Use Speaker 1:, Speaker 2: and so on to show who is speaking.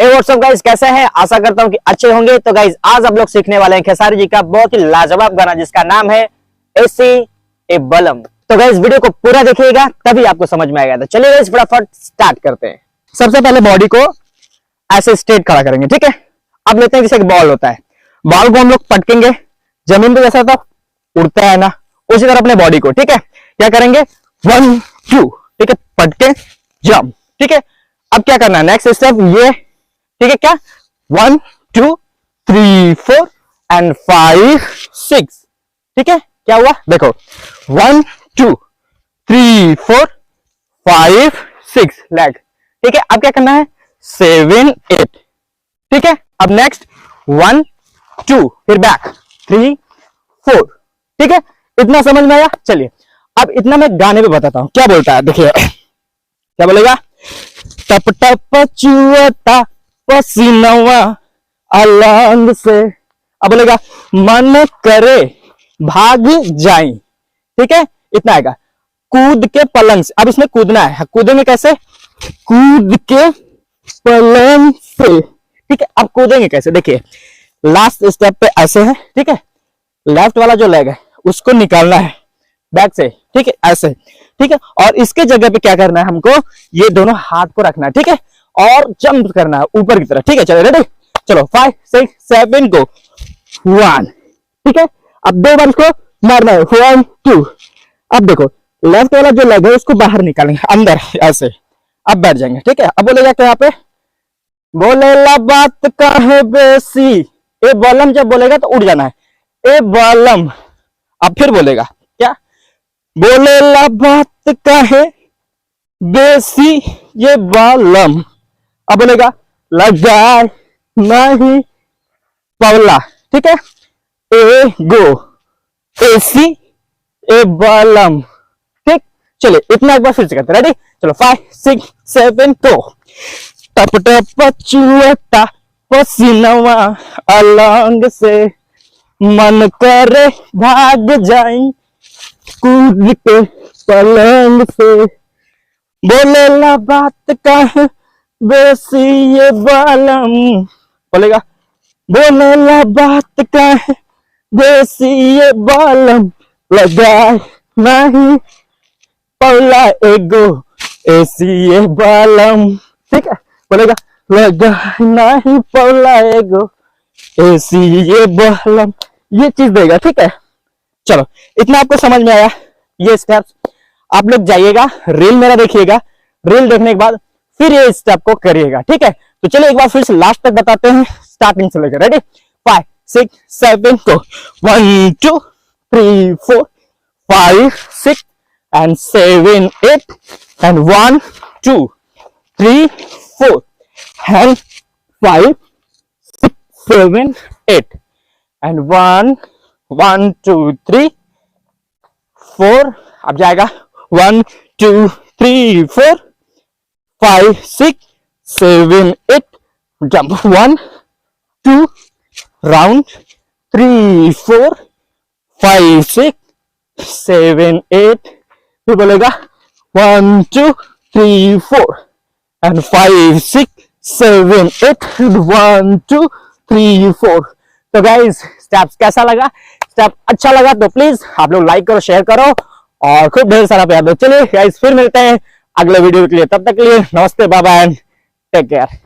Speaker 1: WhatsApp guys, कैसे हैं? आशा करता हूं कि अच्छे होंगे। तो गाइस आज आप लोग सीखने वाले हैं खेसारी जी का बहुत ही लाजवाब गाना जिसका नाम है ऐसी ए बलम। तो गाइस वीडियो को पूरा देखिएगा तभी आपको समझ में आएगा। तो चलिए गाइस फटाफट स्टार्ट करते हैं। सबसे पहले बॉडी को ऐसे स्ट्रेट खड़ा करेंगे, ठीक है। अब लेते हैं जैसे एक बॉल होता है, बॉल को हम लोग पटकेंगे जमीन पे, जैसा तो उड़ता है ना, उसी तरह अपने बॉडी को, ठीक है, क्या करेंगे 1 2, ठीक है, पटके जंप, ठीक है। अब क्या करना है नेक्स्ट स्टेप ये, ठीक है, क्या 1 2 3 4 एंड 5 6, ठीक है। क्या हुआ देखो 1 2 3 4 5 6 लेग, ठीक है। अब क्या करना है 7 8, ठीक है। अब नेक्स्ट 1 2 फिर बैक 3 4, ठीक है। इतना समझ में आया। चलिए अब इतना मैं गाने पे बताता हूं क्या बोलता है, देखिए क्या बोलेगा। टप टप चुअता पसीनवा अलंग से, अब बोलेगा मन करे भाग जाई, ठीक है। इतना आएगा। कूद के पलंग से, अब इसमें कूदना है, कूदेंगे कैसे, कूद के पलंग से, ठीक है। अब कूदेंगे कैसे, देखिए लास्ट स्टेप पे ऐसे है, ठीक है। लेफ्ट वाला जो लेग है उसको निकालना है बैक से, ठीक है, ऐसे, ठीक है। और इसके जगह पे क्या करना है हमको, ये दोनों हाथ को रखना है, ठीक है, और जंप करना है ऊपर की तरफ, ठीक है। चलो रेडी, चलो 5 6 7 गो 1, ठीक है। अब 2 बार इसको मारना है 1 2। अब देखो लेफ्ट वाला जो लेग है उसको बाहर निकालेंगे अंदर ऐसे, अब बैठ जाएंगे, ठीक है। अब बोलेगा क्या यहाँ पे, बोलेला बात का है बेसी ए बलम, जब बोलेगा तो उड़ जाना है ए बलम। अब फिर बोलेगा क्या, बोलेला बात का है बेसी ये बलम। अब बोलेगा लगाए नहीं पवला, ठीक है, ए गो एसी ए बलम, ठीक। चलिए इतना एक बार फिर से करते, रेडी, चलो 5 6 7 गो। टप टप चुअता पसीनवा अलंग से, मन करे भाग जाई कूद के पलंग से, बोलेला बात का है बेसी ये बालम, बोलेगा बोलेला बात का है बेसी ये बालम, लगाए नहीं पौला एगो ऐसी ये बालम, ठीक है। बोलेगा लगाए नहीं पौला एगो ऐसी ये बालम, ये चीज देगा, ठीक है। चलो इतना आपको समझ में आया। ये स्टेप्स आप लोग जाइएगा, रील मेरा देखिएगा, रील देखने के बाद फिर ये स्टेप को करिएगा, ठीक है। तो चलिए एक बार फिर से लास्ट तक बताते हैं स्टार्टिंग से लेकर, रेडी 5 6 7 को 1 2 3 4 5 6 and 7 8 and 1 2 3 4 and 5 6 7 8 and 1 1 2 3 4, अब जाएगा 1 2 3 4 5 6 7 8, जंप 1 2 राउंड 3 4 5 6 7 8, फिर बोलेगा 1 2 3 4 and 5 6 7 8 and 1 2 3 4। तो गाइस स्टेप्स कैसा लगा, स्टेप अच्छा लगा तो प्लीज आप लोग लाइक करो, शेयर करो और खूब ढेर सारा प्यार दो। चलिए गाइस फिर मिलते हैं अगले वीडियो के लिए, तब तक के लिए नमस्ते, bye bye and take care.